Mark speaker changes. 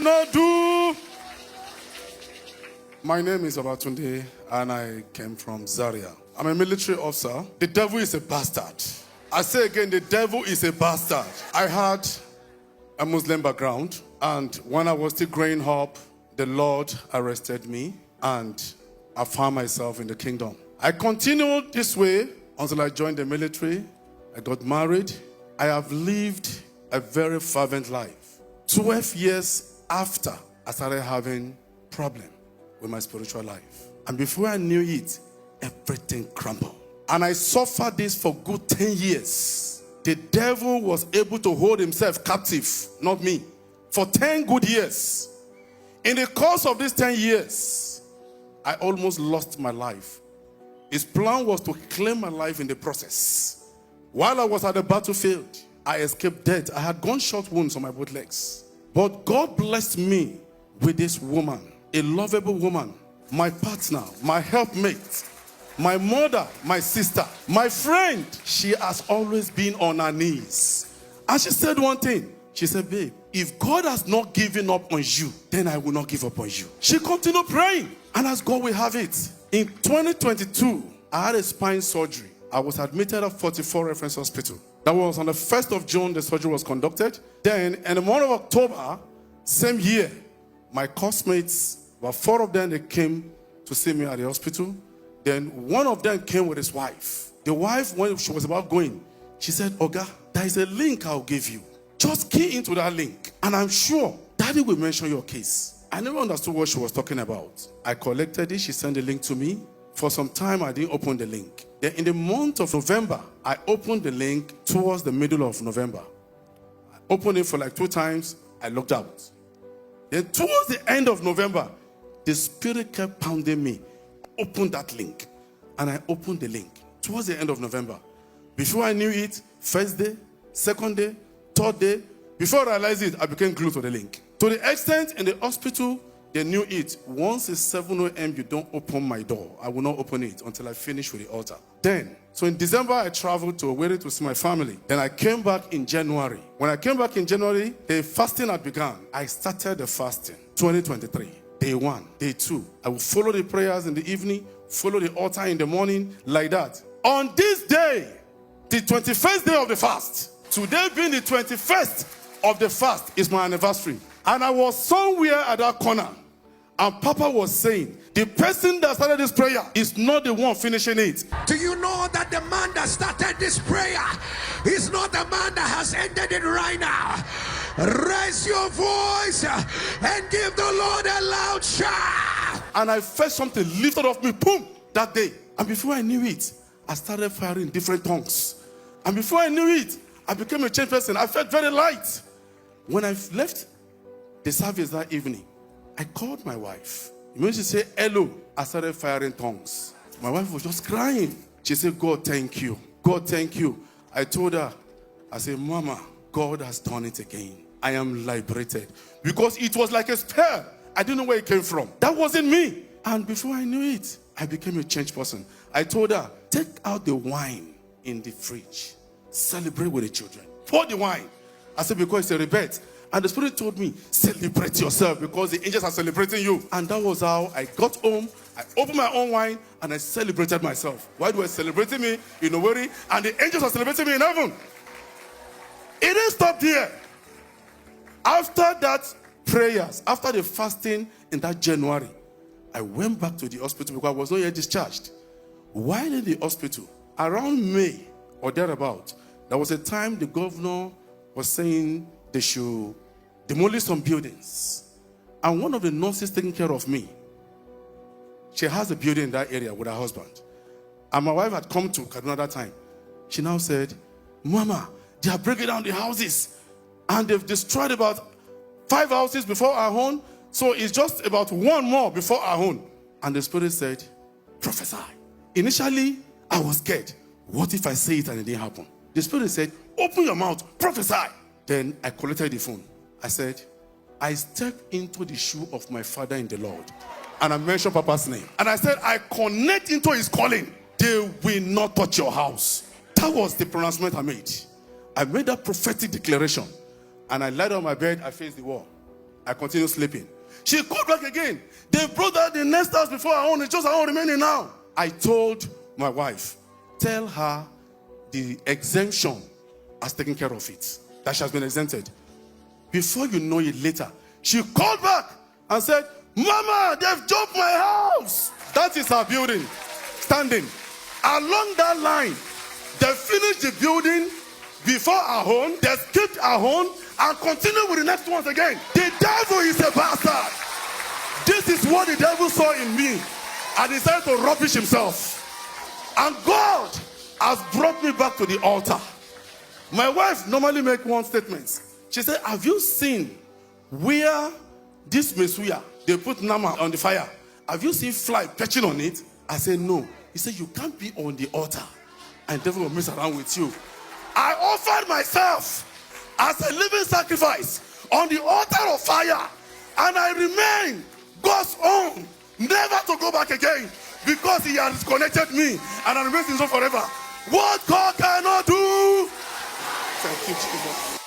Speaker 1: not do. My name is Abatunde, and I came from Zaria. I'm a military officer. The devil is a bastard. I say again, the devil is a bastard. I had a Muslim background, and when I was still growing up, the Lord arrested me, and I found myself in the kingdom. I continued this way until I joined the military. I got married. I have lived a very fervent life. 12 years after, I started having problem with my spiritual life. And before I knew it, everything crumbled. And I suffered this for good 10 years. The devil was able to hold himself captive, not me, for 10 good years. In the course of these 10 years, I almost lost my life. His plan was to claim my life in the process. While I was at the battlefield, I escaped death. I had gunshot wounds on my both legs. But God blessed me with this woman, a lovable woman, my partner, my helpmate, my mother, my sister, my friend. She has always been on her knees. And she said one thing. She said, babe, if God has not given up on you, then I will not give up on you. She continued praying. And as God will have it, in 2022, I had a spine surgery. I was admitted at 44 Reference Hospital. That was on the 1st of June, the surgery was conducted. Then, in the month of October, same year, my classmates, about 4 of them, they came to see me at the hospital. Then one of them came with his wife. The wife, when she was about going, she said, Oga, there is a link I'll give you. Just key into that link, and I'm sure Daddy will mention your case. I never understood what she was talking about. I collected it. She sent the link to me. For some time, I didn't open the link. Then in the month of November, I opened the link towards the middle of November. I opened it for like 2 times. I looked out. Then towards the end of November, the Spirit kept pounding me. Open that link. And I opened the link towards the end of November. Before I knew it, first day, second day, third day, before I realized it, I became glued to the link. To the extent in the hospital, they knew it. Once it's 7 a.m., you don't open my door. I will not open it until I finish with the altar. Then, so in December, I traveled to Owerri to see my family. Then I came back in January. When I came back in January, the fasting had begun. I started the fasting, 2023. Day 1, day 2. I will follow the prayers in the evening, follow the altar in the morning, like that. On this day, the 21st day of the fast, today being the 21st of the fast, is my anniversary. And I was somewhere at that corner, and Papa was saying, the person that started this prayer is not the one finishing it.
Speaker 2: Do you know that the man that started this prayer is not the man that has ended it right now? Raise your voice and give the Lord a loud shout.
Speaker 1: And I felt something lifted off me, boom, that day. And before I knew it, I started firing different tongues. And before I knew it, I became a changed person. I felt very light. When I left the service that evening, I called my wife. When she said hello, I started firing tongues. My wife was just crying. She said, God, thank you. God, thank you. I told her, I said, Mama, God has done it again. I am liberated. Because it was like a spell. I didn't know where it came from. That wasn't me. And before I knew it, I became a changed person. I told her, take out the wine in the fridge. Celebrate with the children. Pour the wine. I said, because it's a rebirth. And the Spirit told me, celebrate yourself because the angels are celebrating you. And that was how I got home. I opened my own wine and I celebrated myself. Why do I celebrate me in Owerri and the angels are celebrating me in heaven? It didn't stop there. After that prayers, after the fasting in that January, I went back to the hospital because I was not yet discharged. While in the hospital, around May or thereabout, there was a time the governor was saying they should demolish some buildings. And one of the nurses taking care of me, she has a building in that area with her husband. And my wife had come to Kaduna that time. She now said, Mama, they are breaking down the houses. And they've destroyed about 5 houses before our own. So it's just about 1 more before our own. And the Spirit said, prophesy. Initially, I was scared. What if I say it and it didn't happen? The Spirit said, open your mouth, prophesy. Then I collected the phone. I said, I step into the shoe of my father in the Lord. And I mentioned Papa's name. And I said, I connect into his calling. They will not touch your house. That was the pronouncement I made. I made that prophetic declaration. And I lied on my bed, I faced the wall. I continued sleeping. She called back again. They brought out the next house before our own. It's just our own remaining now. I told my wife, tell her the exemption has taken care of it, that she has been exempted. Before you know it later, she called back and said, Mama, they've jumped my house. That is her building, standing. Along that line, they finished the building before our own, they skipped our own, and continued with the next ones again. The devil is a bastard. This is what the devil saw in me, and decided to rubbish himself. And God has brought me back to the altar. My wife normally makes one statement. She said, have you seen where this mesuya, they put nama on the fire? Have you seen fly perching on it? I said, no. He said, you can't be on the altar and the devil will mess around with you. I offered myself as a living sacrifice on the altar of fire, and I remain God's own, never to go back again, because he has connected me and I remain in him forever. What God cannot do, thank you, Jesus.